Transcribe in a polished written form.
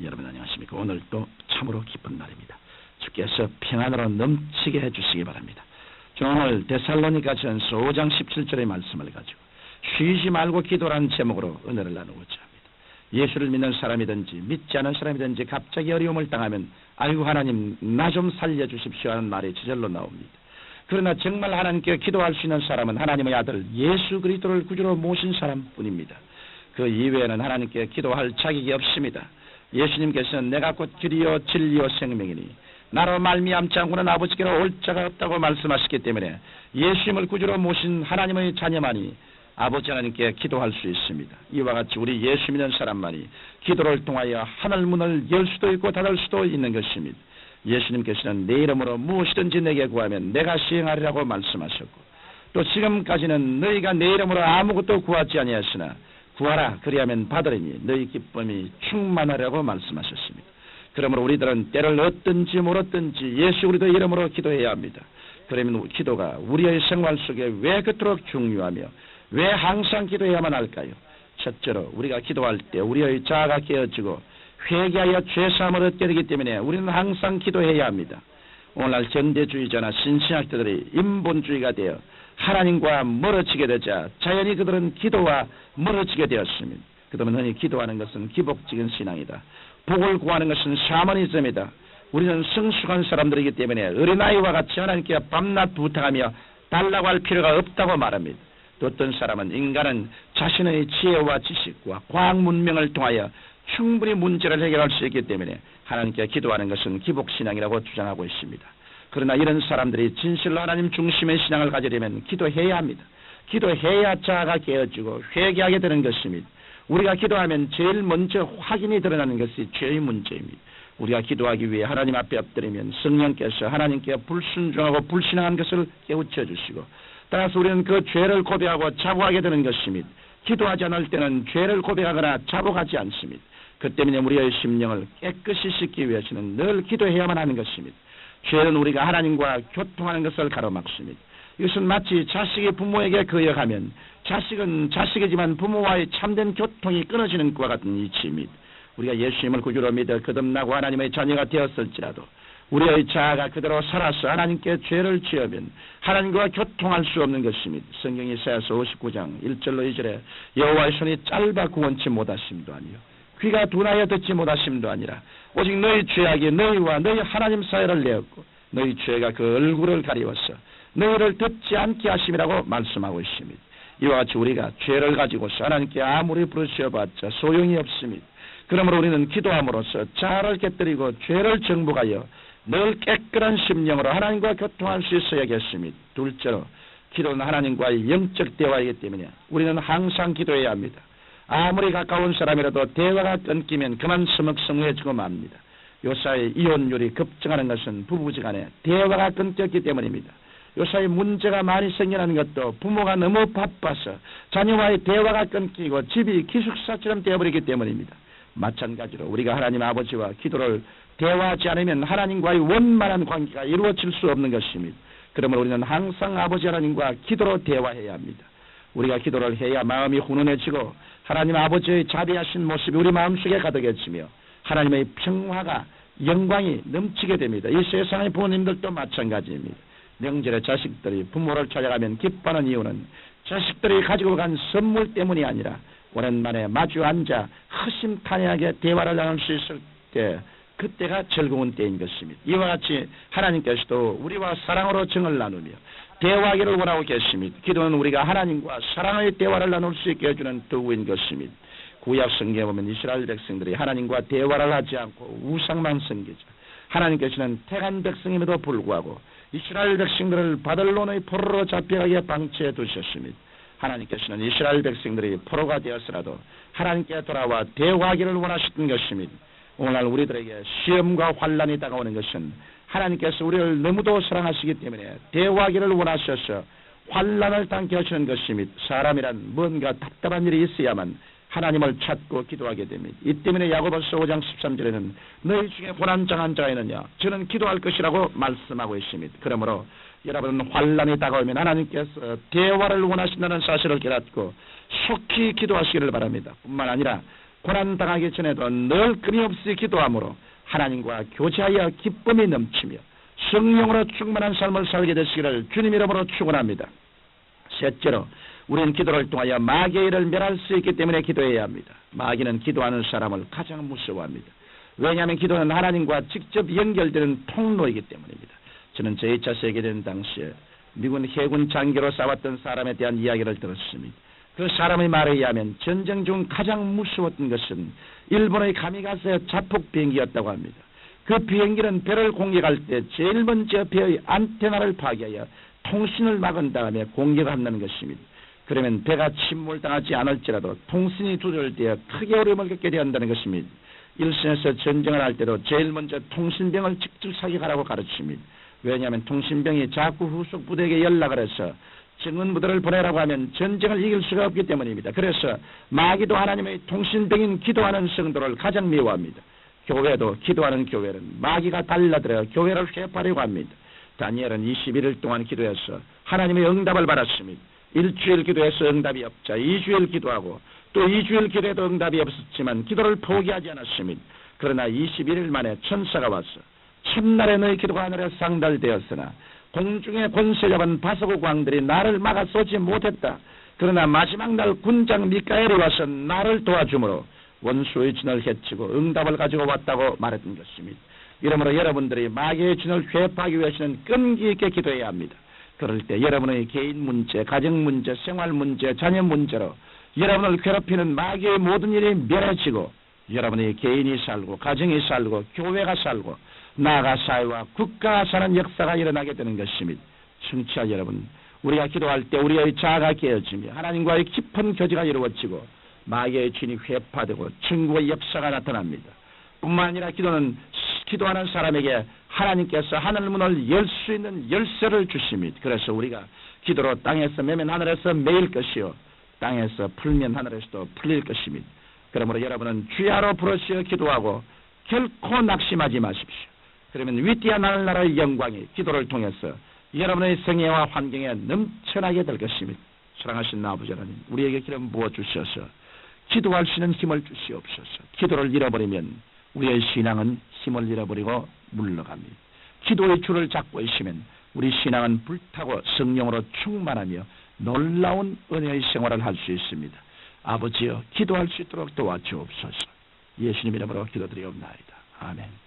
여러분 안녕하십니까? 오늘 또 참으로 기쁜 날입니다. 주께서 평안으로 넘치게 해주시기 바랍니다. 오늘 데살로니가전서 5장 17절의 말씀을 가지고 쉬지 말고 기도라는 제목으로 은혜를 나누고자 합니다. 예수를 믿는 사람이든지 믿지 않은 사람이든지 갑자기 어려움을 당하면 아이고 하나님 나 좀 살려주십시오 하는 말이 저절로 나옵니다. 그러나 정말 하나님께 기도할 수 있는 사람은 하나님의 아들 예수 그리스도를 구주로 모신 사람뿐입니다. 그 이외에는 하나님께 기도할 자격이 없습니다. 예수님께서는 내가 곧 길이요 진리요 생명이니 나로 말미암지 않고는 아버지께로 올 자가 없다고 말씀하셨기 때문에 예수님을 구주로 모신 하나님의 자녀만이 아버지 하나님께 기도할 수 있습니다. 이와 같이 우리 예수 믿는 사람만이 기도를 통하여 하늘문을 열 수도 있고 닫을 수도 있는 것입니다. 예수님께서는 내 이름으로 무엇이든지 내게 구하면 내가 시행하리라고 말씀하셨고 또 지금까지는 너희가 내 이름으로 아무것도 구하지 아니하시나 구하라 그리하면 받으리니 너희 기쁨이 충만하라고 말씀하셨습니다. 그러므로 우리들은 때를 얻든지 물었든지 예수 그리스도 이름으로 기도해야 합니다. 그러면 기도가 우리의 생활 속에 왜 그토록 중요하며 왜 항상 기도해야만 할까요? 첫째로 우리가 기도할 때 우리의 자아가 깨어지고 회개하여 죄사함을 얻게 되기 때문에 우리는 항상 기도해야 합니다. 오늘날 현대주의자나 신신학자들이 인본주의가 되어 하나님과 멀어지게 되자 자연히 그들은 기도와 멀어지게 되었습니다. 그들은 흔히 기도하는 것은 기복적인 신앙이다. 복을 구하는 것은 샤머니즘이다. 우리는 성숙한 사람들이기 때문에 어린아이와 같이 하나님께 밤낮 부탁하며 달라고 할 필요가 없다고 말합니다. 또 어떤 사람은 인간은 자신의 지혜와 지식과 과학 문명을 통하여 충분히 문제를 해결할 수 있기 때문에 하나님께 기도하는 것은 기복신앙이라고 주장하고 있습니다. 그러나 이런 사람들이 진실로 하나님 중심의 신앙을 가지려면 기도해야 합니다. 기도해야 자아가 깨어지고 회개하게 되는 것입니다. 우리가 기도하면 제일 먼저 확인이 드러나는 것이 죄의 문제입니다. 우리가 기도하기 위해 하나님 앞에 엎드리면 성령께서 하나님께 불순종하고 불신앙한 것을 깨우쳐 주시고 따라서 우리는 그 죄를 고백하고 자복하게 되는 것입니다. 기도하지 않을 때는 죄를 고백하거나 자복하지 않습니다. 그 때문에 우리의 심령을 깨끗이 씻기 위해서는 늘 기도해야만 하는 것입니다. 죄는 우리가 하나님과 교통하는 것을 가로막습니다. 이것은 마치 자식이 부모에게 거역하면 자식은 자식이지만 부모와의 참된 교통이 끊어지는 것과 같은 이치입니다. 우리가 예수님을 구주로 믿어 거듭나고 하나님의 자녀가 되었을지라도 우리의 자아가 그대로 살아서 하나님께 죄를 지으면 하나님과 교통할 수 없는 것입니다. 성경 이사야서 59장 1절로 2절에 여호와의 손이 짧아 구원치 못하심도 아니요 귀가 둔하여 듣지 못하심도 아니라 오직 너희 죄악이 너희와 너희 하나님 사이를 내었고 너희 죄가 그 얼굴을 가리워서 너희를 듣지 않게 하심이라고 말씀하고 있습니다. 이와 같이 우리가 죄를 가지고서 하나님께 아무리 부르짖어봤자 소용이 없습니다. 그러므로 우리는 기도함으로써 자아를 깨뜨리고 죄를 정복하여 늘 깨끗한 심령으로 하나님과 교통할 수 있어야겠습니다. 둘째로 기도는 하나님과의 영적 대화이기 때문에 우리는 항상 기도해야 합니다. 아무리 가까운 사람이라도 대화가 끊기면 그만 서먹서먹해지고 맙니다. 요사이 이혼율이 급증하는 것은 부부지간에 대화가 끊겼기 때문입니다. 요사이 문제가 많이 생겨나는 것도 부모가 너무 바빠서 자녀와의 대화가 끊기고 집이 기숙사처럼 되어버리기 때문입니다. 마찬가지로 우리가 하나님 아버지와 기도를 대화하지 않으면 하나님과의 원만한 관계가 이루어질 수 없는 것입니다. 그러므로 우리는 항상 아버지 하나님과 기도로 대화해야 합니다. 우리가 기도를 해야 마음이 훈훈해지고 하나님 아버지의 자비하신 모습이 우리 마음속에 가득해지며 하나님의 평화가 영광이 넘치게 됩니다. 이 세상의 부모님들도 마찬가지입니다. 명절에 자식들이 부모를 찾아가면 기뻐하는 이유는 자식들이 가지고 간 선물 때문이 아니라 오랜만에 마주 앉아 허심탄회하게 대화를 나눌 수 있을 때 그때가 즐거운 때인 것입니다. 이와 같이 하나님께서도 우리와 사랑으로 정을 나누며 대화하기를 원하고 계십니다. 기도는 우리가 하나님과 사랑의 대화를 나눌 수 있게 해주는 도구인 것입니다. 구약 성경에 보면 이스라엘 백성들이 하나님과 대화를 하지 않고 우상만 섬기자 하나님께서는 택한 백성임에도 불구하고 이스라엘 백성들을 바벨론의 포로로 잡혀가게 방치해 두셨습니다. 하나님께서는 이스라엘 백성들이 포로가 되었으라도 하나님께 돌아와 대화하기를 원하셨던 것입니다. 오늘날 우리들에게 시험과 환난이 다가오는 것은 하나님께서 우리를 너무도 사랑하시기 때문에 대화하기를 원하셔서 환난을 당케 하시는 것입니다. 사람이란 뭔가 답답한 일이 있어야만 하나님을 찾고 기도하게 됩니다. 이 때문에 야고보서 5장 13절에는 너희 중에 고난당한 자가 있느냐 저는 기도할 것이라고 말씀하고 있습니다. 그러므로 여러분은 환란이 다가오면 하나님께서 대화를 원하신다는 사실을 깨닫고 속히 기도하시기를 바랍니다. 뿐만 아니라 고난 당하기 전에도 늘 끊임없이 기도함으로 하나님과 교제하여 기쁨이 넘치며 성령으로 충만한 삶을 살게 되시기를 주님 이름으로 축원합니다. 셋째로 우리는 기도를 통하여 마귀의 일을 멸할 수 있기 때문에 기도해야 합니다. 마귀는 기도하는 사람을 가장 무서워합니다. 왜냐하면 기도는 하나님과 직접 연결되는 통로이기 때문입니다. 저는 제2차 세계대전 당시에 미군 해군 장교로 싸웠던 사람에 대한 이야기를 들었습니다. 그 사람의 말에 의하면 전쟁 중 가장 무서웠던 것은 일본의 가미가세 자폭 비행기였다고 합니다. 그 비행기는 배를 공격할 때 제일 먼저 배의 안테나를 파괴하여 통신을 막은 다음에 공격한다는 것입니다. 그러면 배가 침몰당하지 않을지라도 통신이 두절되어 크게 어려움을 겪게 된다는 것입니다. 일선에서 전쟁을 할 때도 제일 먼저 통신병을 직접 사격하라고 가르칩니다. 왜냐하면 통신병이 자꾸 후속 부대에게 연락을 해서 증언 부대를 보내라고 하면 전쟁을 이길 수가 없기 때문입니다. 그래서 마귀도 하나님의 통신병인 기도하는 성도를 가장 미워합니다. 교회도 기도하는 교회는 마귀가 달라들어 교회를 회파하려고 합니다. 다니엘은 21일 동안 기도해서 하나님의 응답을 받았습니다. 일주일 기도해서 응답이 없자 2주일 기도하고 또 2주일 기도해도 응답이 없었지만 기도를 포기하지 않았습니다. 그러나 21일 만에 천사가 와서 첫날에 너희 기도가 하늘에 상달되었으나 공중의 권세 잡은 바사고 광들이 나를 막아 쏘지 못했다. 그러나 마지막 날 군장 미카엘이 와서 나를 도와주므로 원수의 진을 해치고 응답을 가지고 왔다고 말했던 것입니다. 이러므로 여러분들이 마귀의 진을 회파하기 위해서는 끈기 있게 기도해야 합니다. 그럴 때 여러분의 개인 문제, 가정 문제, 생활 문제, 자녀 문제로 여러분을 괴롭히는 마귀의 모든 일이 멸해지고 여러분의 개인이 살고 가정이 살고 교회가 살고 나아가 사회와 국가가 사는 역사가 일어나게 되는 것입니다. 청취자 여러분, 우리가 기도할 때 우리의 자아가 깨어지며 하나님과의 깊은 교제가 이루어지고 마귀의 진이 회파되고 증거의 역사가 나타납니다. 뿐만 아니라 기도는 기도하는 사람에게 하나님께서 하늘문을 열 수 있는 열쇠를 주십니다. 그래서 우리가 기도로 땅에서 매면 하늘에서 매일 것이요 땅에서 풀면 하늘에서도 풀릴 것입니다. 그러므로 여러분은 주야로 부르시어 기도하고 결코 낙심하지 마십시오. 그러면 위대한 하늘나라의 영광이 기도를 통해서 여러분의 생애와 환경에 넘쳐나게 될 것입니다. 사랑하신 아버지 하나님, 우리에게 기름 부어주셔서 기도할 수 있는 힘을 주시옵소서. 기도를 잃어버리면 우리의 신앙은 힘을 잃어버리고 물러갑니다. 기도의 줄을 잡고 있으면 우리 신앙은 불타고 성령으로 충만하며 놀라운 은혜의 생활을 할 수 있습니다. 아버지여, 기도할 수 있도록 도와주옵소서. 예수님 이름으로 기도드리옵나이다. 아멘.